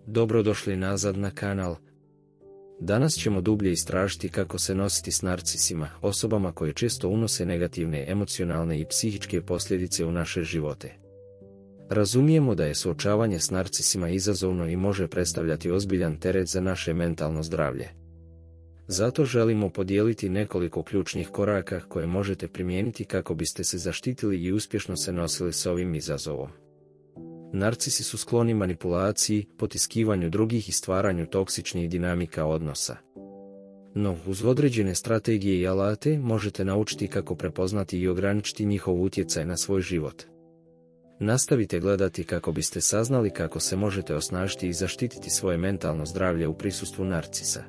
Dobrodošli nazad na kanal. Danas ćemo dublje istražiti kako se nositi s narcisima, osobama koje često unose negativne emocionalne i psihičke posljedice u naše živote. Razumijemo da je suočavanje s narcisima izazovno i može predstavljati ozbiljan teret za naše mentalno zdravlje. Zato želimo podijeliti nekoliko ključnih koraka koje možete primijeniti kako biste se zaštitili i uspješno se nosili s ovim izazovom. Narcisi su skloni manipulaciji, potiskivanju drugih i stvaranju toksičnih dinamika odnosa. No, uz određene strategije i alate možete naučiti kako prepoznati i ograničiti njihov utjecaj na svoj život. Nastavite gledati kako biste saznali kako se možete osnažiti i zaštititi svoje mentalno zdravlje u prisustvu narcisa.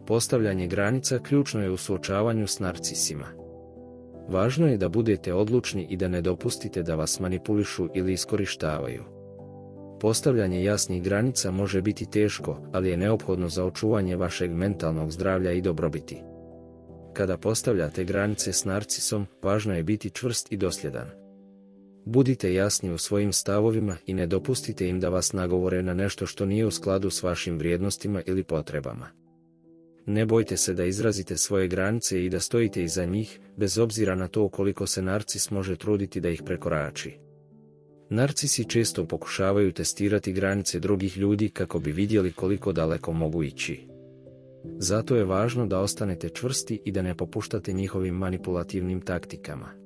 Postavljanje granica ključno je u suočavanju s narcisima. Važno je da budete odlučni i da ne dopustite da vas manipulišu ili iskorištavaju. Postavljanje jasnih granica može biti teško, ali je neophodno za očuvanje vašeg mentalnog zdravlja i dobrobiti. Kada postavljate granice s narcisom, važno je biti čvrst i dosljedan. Budite jasni u svojim stavovima i ne dopustite im da vas nagovore na nešto što nije u skladu s vašim vrijednostima ili potrebama. Ne bojte se da izrazite svoje granice i da stojite iza njih, bez obzira na to koliko se narcis može truditi da ih prekorači. Narcisi često pokušavaju testirati granice drugih ljudi kako bi vidjeli koliko daleko mogu ići. Zato je važno da ostanete čvrsti i da ne popuštate njihovim manipulativnim taktikama.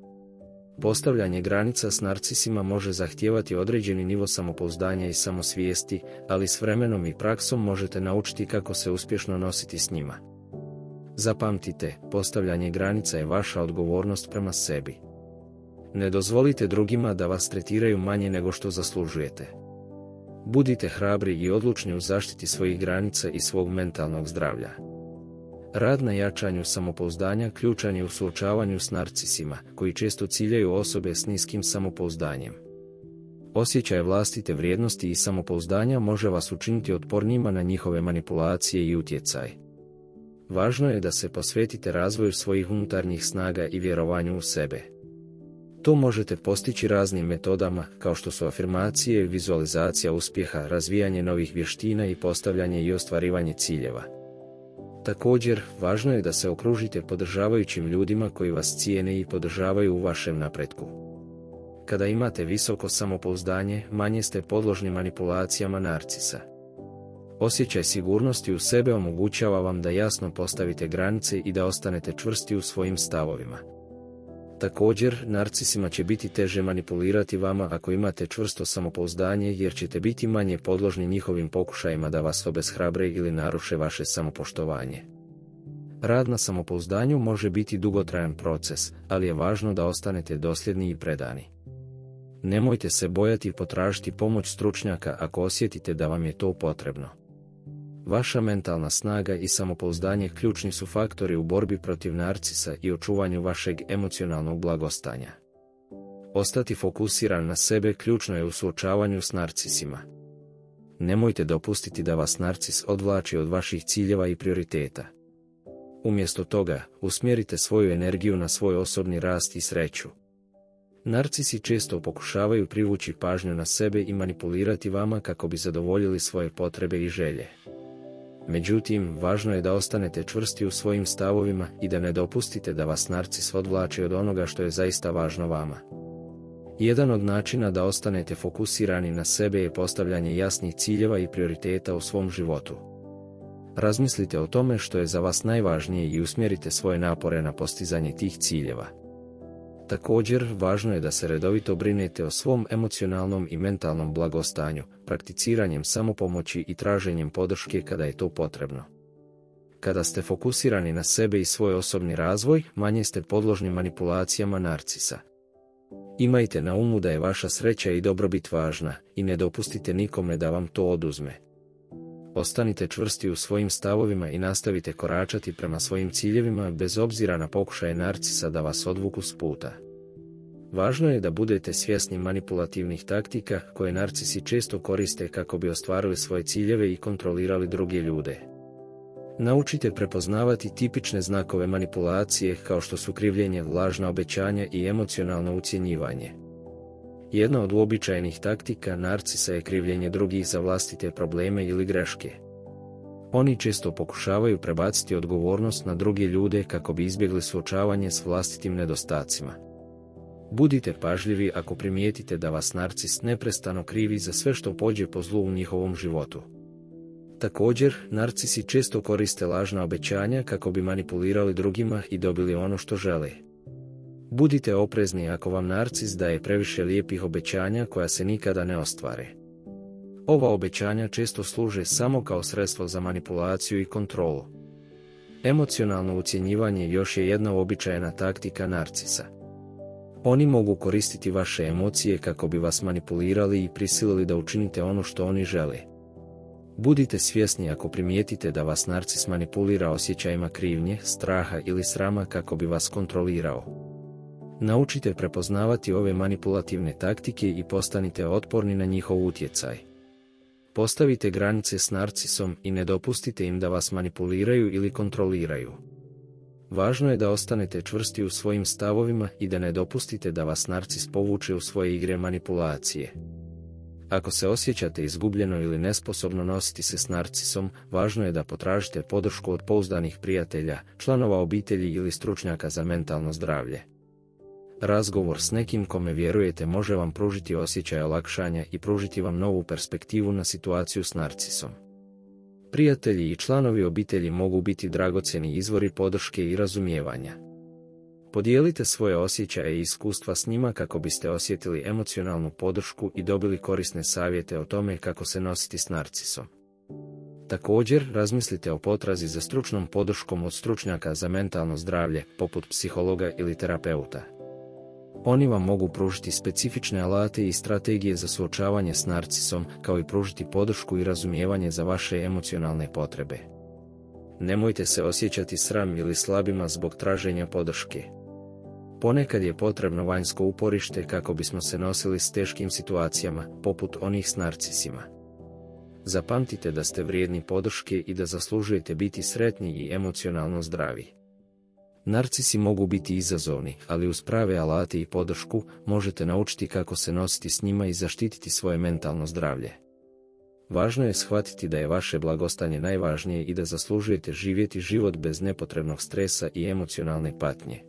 Postavljanje granica s narcisima može zahtijevati određeni nivo samopouzdanja i samosvijesti, ali s vremenom i praksom možete naučiti kako se uspješno nositi s njima. Zapamtite, postavljanje granica je vaša odgovornost prema sebi. Ne dozvolite drugima da vas tretiraju manje nego što zaslužujete. Budite hrabri i odlučni u zaštiti svojih granica i svog mentalnog zdravlja. Rad na jačanju samopouzdanja ključan je u suočavanju s narcisima, koji često ciljaju osobe s niskim samopouzdanjem. Osjećaj vlastite vrijednosti i samopouzdanja može vas učiniti otpornijima na njihove manipulacije i utjecaj. Važno je da se posvetite razvoju svojih unutarnjih snaga i vjerovanju u sebe. To možete postići raznim metodama, kao što su afirmacije, vizualizacija uspjeha, razvijanje novih vještina i postavljanje i ostvarivanje ciljeva. Također, važno je da se okružite podržavajućim ljudima koji vas cijene i podržavaju u vašem napretku. Kada imate visoko samopouzdanje, manje ste podložni manipulacijama narcisa. Osjećaj sigurnosti u sebe omogućava vam da jasno postavite granice i da ostanete čvrsti u svojim stavovima. Također, narcisima će biti teže manipulirati vama ako imate čvrsto samopouzdanje, jer ćete biti manje podložni njihovim pokušajima da vas obeshrabre ili naruše vaše samopoštovanje. Rad na samopouzdanju može biti dugotrajan proces, ali je važno da ostanete dosljedni i predani. Nemojte se bojati potražiti pomoć stručnjaka ako osjetite da vam je to potrebno. Vaša mentalna snaga i samopouzdanje ključni su faktori u borbi protiv narcisa i očuvanju vašeg emocionalnog blagostanja. Ostati fokusiran na sebe ključno je u suočavanju s narcisima. Nemojte dopustiti da vas narcis odvlači od vaših ciljeva i prioriteta. Umjesto toga, usmjerite svoju energiju na svoj osobni rast i sreću. Narcisi često pokušavaju privući pažnju na sebe i manipulirati vama kako bi zadovoljili svoje potrebe i želje. Međutim, važno je da ostanete čvrsti u svojim stavovima i da ne dopustite da vas narcis odvlači od onoga što je zaista važno vama. Jedan od načina da ostanete fokusirani na sebe je postavljanje jasnih ciljeva i prioriteta u svom životu. Razmislite o tome što je za vas najvažnije i usmjerite svoje napore na postizanje tih ciljeva. Također, važno je da se redovito brinete o svom emocionalnom i mentalnom blagostanju, prakticiranjem samopomoći i traženjem podrške kada je to potrebno. Kada ste fokusirani na sebe i svoj osobni razvoj, manje ste podložni manipulacijama narcisa. Imajte na umu da je vaša sreća i dobrobit važna i ne dopustite nikome da vam to oduzme. Ostanite čvrsti u svojim stavovima i nastavite koračati prema svojim ciljevima bez obzira na pokušaje narcisa da vas odvuku s puta. Važno je da budete svjesni manipulativnih taktika koje narcisi često koriste kako bi ostvarili svoje ciljeve i kontrolirali druge ljude. Naučite prepoznavati tipične znakove manipulacije kao što su krivljenje, lažna obećanja i emocionalno ucjenjivanje. Jedna od uobičajenih taktika narcisa je krivljenje drugih za vlastite probleme ili greške. Oni često pokušavaju prebaciti odgovornost na druge ljude kako bi izbjegli suočavanje s vlastitim nedostacima. Budite pažljivi ako primijetite da vas narcis neprestano krivi za sve što pođe po zlu u njihovom životu. Također, narcisi često koriste lažna obećanja kako bi manipulirali drugima i dobili ono što žele. Budite oprezni ako vam narcis daje previše lijepih obećanja koja se nikada ne ostvare. Ova obećanja često služe samo kao sredstvo za manipulaciju i kontrolu. Emocionalno ucjenjivanje još je jedna uobičajena taktika narcisa. Oni mogu koristiti vaše emocije kako bi vas manipulirali i prisilili da učinite ono što oni žele. Budite svjesni ako primijetite da vas narcis manipulira osjećajima krivnje, straha ili srama kako bi vas kontrolirao. Naučite prepoznavati ove manipulativne taktike i postanite otporni na njihov utjecaj. Postavite granice s narcisom i ne dopustite im da vas manipuliraju ili kontroliraju. Važno je da ostanete čvrsti u svojim stavovima i da ne dopustite da vas narcis povuče u svoje igre manipulacije. Ako se osjećate izgubljeno ili nesposobno nositi se s narcisom, važno je da potražite podršku od pouzdanih prijatelja, članova obitelji ili stručnjaka za mentalno zdravlje. Razgovor s nekim kome vjerujete može vam pružiti osjećaj olakšanja i pružiti vam novu perspektivu na situaciju s narcisom. Prijatelji i članovi obitelji mogu biti dragocjeni izvori podrške i razumijevanja. Podijelite svoje osjećaje i iskustva s njima kako biste osjetili emocionalnu podršku i dobili korisne savjete o tome kako se nositi s narcisom. Također, razmislite o potrazi za stručnom podrškom od stručnjaka za mentalno zdravlje, poput psihologa ili terapeuta. Oni vam mogu pružiti specifične alate i strategije za suočavanje s narcisom, kao i pružiti podršku i razumijevanje za vaše emocionalne potrebe. Nemojte se osjećati sram ili slabima zbog traženja podrške. Ponekad je potrebno vanjsko uporište kako bismo se nosili s teškim situacijama, poput onih s narcisima. Zapamtite da ste vrijedni podrške i da zaslužujete biti sretni i emocionalno zdravi. Narcisi mogu biti izazovni, ali uz prave alate i podršku možete naučiti kako se nositi s njima i zaštititi svoje mentalno zdravlje. Važno je shvatiti da je vaše blagostanje najvažnije i da zaslužujete živjeti život bez nepotrebnog stresa i emocionalne patnje.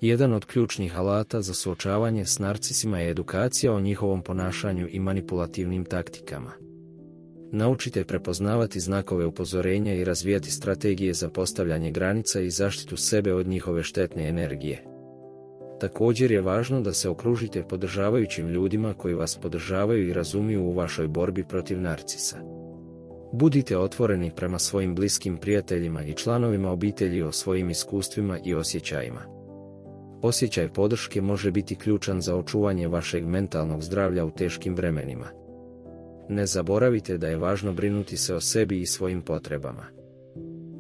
Jedan od ključnih alata za suočavanje s narcisima je edukacija o njihovom ponašanju i manipulativnim taktikama. Naučite prepoznavati znakove upozorenja i razvijati strategije za postavljanje granica i zaštitu sebe od njihove štetne energije. Također je važno da se okružite podržavajućim ljudima koji vas podržavaju i razumiju u vašoj borbi protiv narcisa. Budite otvoreni prema svojim bliskim prijateljima i članovima obitelji o svojim iskustvima i osjećajima. Osjećaj podrške može biti ključan za očuvanje vašeg mentalnog zdravlja u teškim vremenima. Ne zaboravite da je važno brinuti se o sebi i svojim potrebama.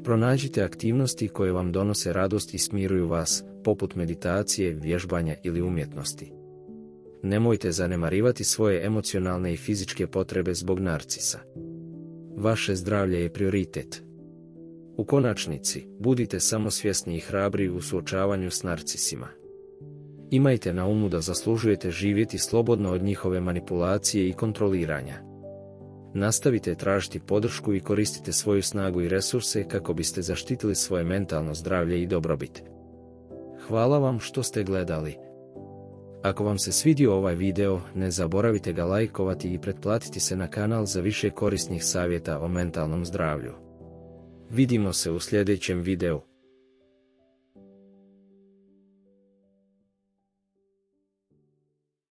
Pronađite aktivnosti koje vam donose radost i smiruju vas, poput meditacije, vježbanja ili umjetnosti. Nemojte zanemarivati svoje emocionalne i fizičke potrebe zbog narcisa. Vaše zdravlje je prioritet. U konačnici, budite samosvjesni i hrabri u suočavanju s narcisima. Imajte na umu da zaslužujete živjeti slobodno od njihove manipulacije i kontroliranja. Nastavite tražiti podršku i koristite svoju snagu i resurse kako biste zaštitili svoje mentalno zdravlje i dobrobit. Hvala vam što ste gledali. Ako vam se svidio ovaj video, ne zaboravite ga lajkovati i pretplatiti se na kanal za više korisnih savjeta o mentalnom zdravlju. Vidimo se u sljedećem videu.